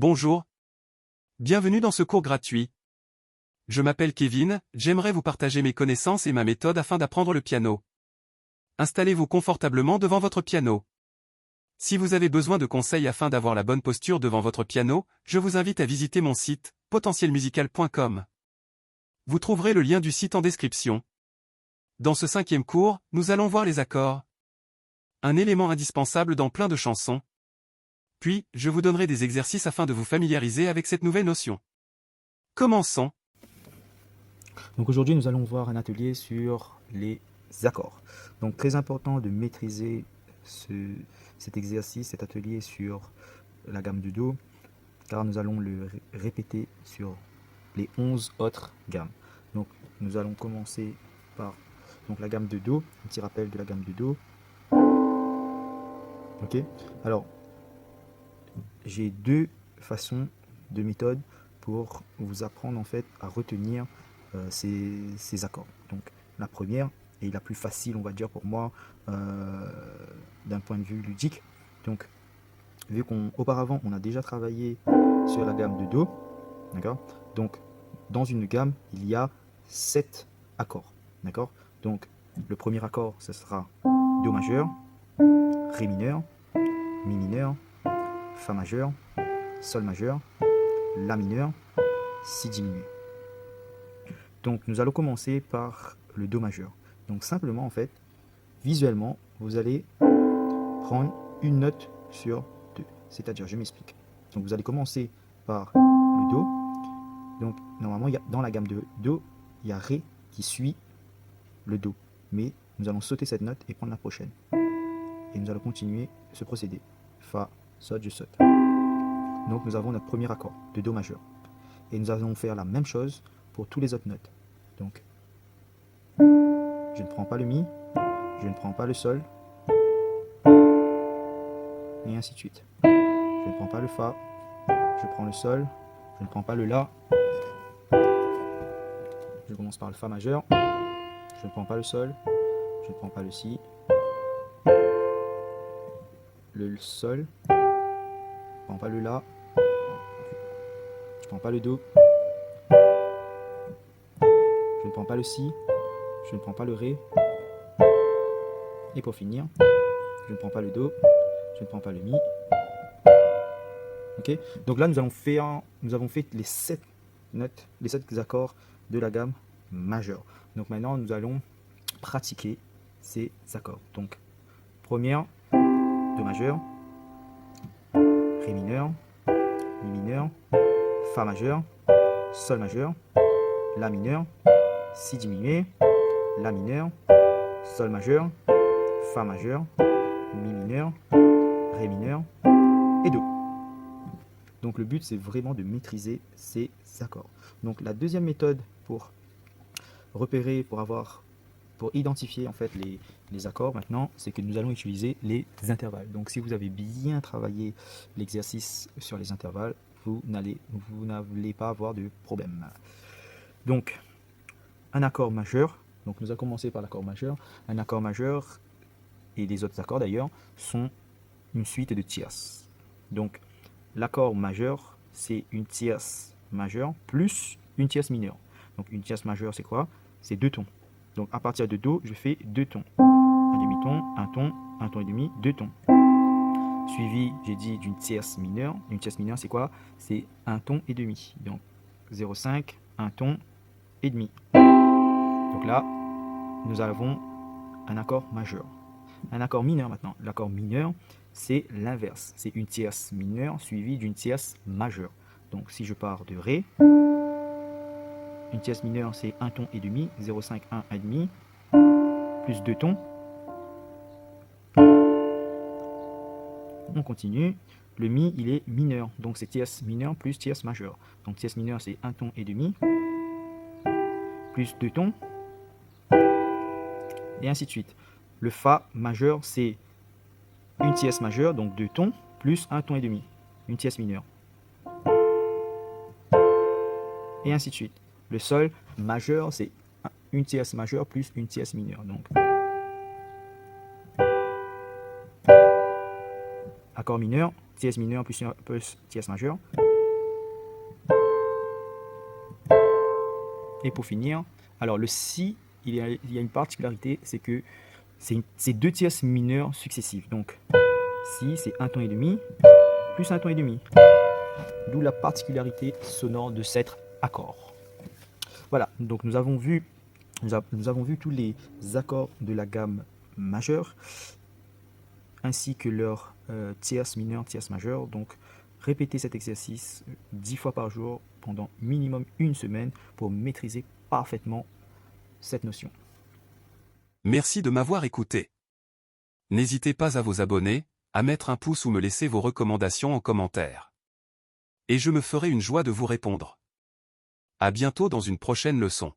Bonjour. Bienvenue dans ce cours gratuit. Je m'appelle Kevin, j'aimerais vous partager mes connaissances et ma méthode afin d'apprendre le piano. Installez-vous confortablement devant votre piano. Si vous avez besoin de conseils afin d'avoir la bonne posture devant votre piano, je vous invite à visiter mon site, potentielmusical.com. Vous trouverez le lien du site en description. Dans ce 5e cours, nous allons voir les accords. Un élément indispensable dans plein de chansons. Puis, je vous donnerai des exercices afin de vous familiariser avec cette nouvelle notion. Commençons. Donc aujourd'hui, nous allons voir un atelier sur les accords. Donc très important de maîtriser cet exercice, cet atelier sur la gamme du Do, car nous allons le répéter sur les 11 autres gammes. Donc nous allons commencer par la gamme de Do, un petit rappel de la gamme du Do. Ok. Alors, j'ai deux façons de méthode pour vous apprendre en fait à retenir ces accords. Donc la première et la plus facile, on va dire pour moi, d'un point de vue ludique. Donc vu qu'auparavant on a déjà travaillé sur la gamme de Do, d'accord. Donc dans une gamme il y a 7 accords, d'accord. Donc le premier accord ce sera Do majeur, Ré mineur, Mi mineur, Fa majeur, Sol majeur, La mineur, Si diminué. Donc nous allons commencer par le Do majeur. Donc simplement en fait, visuellement, vous allez prendre une note sur deux. C'est-à-dire, je m'explique. Donc vous allez commencer par le Do. Donc normalement, dans la gamme de Do, il y a Ré qui suit le Do. Mais nous allons sauter cette note et prendre la prochaine. Et nous allons continuer ce procédé. Fa, Sol, je saute. Donc nous avons notre premier accord de Do majeur. Et nous allons faire la même chose pour toutes les autres notes. Donc, je ne prends pas le Mi, je ne prends pas le Sol, et ainsi de suite. Je ne prends pas le Fa, je prends le Sol, je ne prends pas le La. Je commence par le Fa majeur, je ne prends pas le Sol, je ne prends pas le Si, le Sol, je ne prends pas le La, je ne prends pas le Do, je ne prends pas le Si, je ne prends pas le Ré, et pour finir, je ne prends pas le Do, je ne prends pas le Mi. Okay. Donc là, nous avons fait les 7 notes, les 7 accords de la gamme majeure. Donc maintenant, nous allons pratiquer ces accords. Donc, première, Do majeur, Ré mineur, Mi mineur, Fa majeur, Sol majeur, La mineur, Si diminué, La mineur, Sol majeur, Fa majeur, Mi mineur, Ré mineur et Do. Donc le but c'est vraiment de maîtriser ces accords. Donc la deuxième méthode pour repérer, pour identifier en fait les accords maintenant, c'est que nous allons utiliser les intervalles. Donc si vous avez bien travaillé l'exercice sur les intervalles, vous n'allez pas avoir de problème. Donc un accord majeur, donc nous allons commencer par l'accord majeur. Un accord majeur et les autres accords d'ailleurs sont une suite de tierces. Donc l'accord majeur, c'est une tierce majeure plus une tierce mineure. Donc une tierce majeure, c'est quoi? C'est 2 tons. Donc à partir de Do, je fais 2 tons. Un demi-ton, un ton et demi, 2 tons. Suivi, j'ai dit, d'une tierce mineure. Une tierce mineure, c'est quoi? C'est un ton et demi. Donc 0,5, un ton et demi. Donc là, nous avons un accord majeur. Un accord mineur maintenant. L'accord mineur, c'est l'inverse. C'est une tierce mineure suivie d'une tierce majeure. Donc si je pars de Ré, une tierce mineure c'est un ton et demi, 0,5, 1 et demi, plus 2 tons. On continue. Le Mi, il est mineur. Donc c'est tierce mineure plus tierce majeure. Donc tierce mineure c'est un ton et demi, plus 2 tons. Et ainsi de suite. Le Fa majeur, c'est une tierce majeure, donc 2 tons, plus un ton et demi, une tierce mineure. Et ainsi de suite. Le Sol majeur, c'est une tierce majeure plus une tierce mineure. Donc, accord mineur, tierce mineure plus tierce majeure. Et pour finir, alors le si, il y a une particularité, c'est que c'est 2 tierces mineures successives. Donc, si c'est un ton et demi, plus un ton et demi. D'où la particularité sonore de cet accord. Voilà, donc nous avons vu tous les accords de la gamme majeure, ainsi que leurs tierces mineures, tierces majeures. Donc, répétez cet exercice 10 fois par jour pendant minimum une semaine pour maîtriser parfaitement cette notion. Merci de m'avoir écouté. N'hésitez pas à vous abonner, à mettre un pouce ou me laisser vos recommandations en commentaire. Et je me ferai une joie de vous répondre. À bientôt dans une prochaine leçon.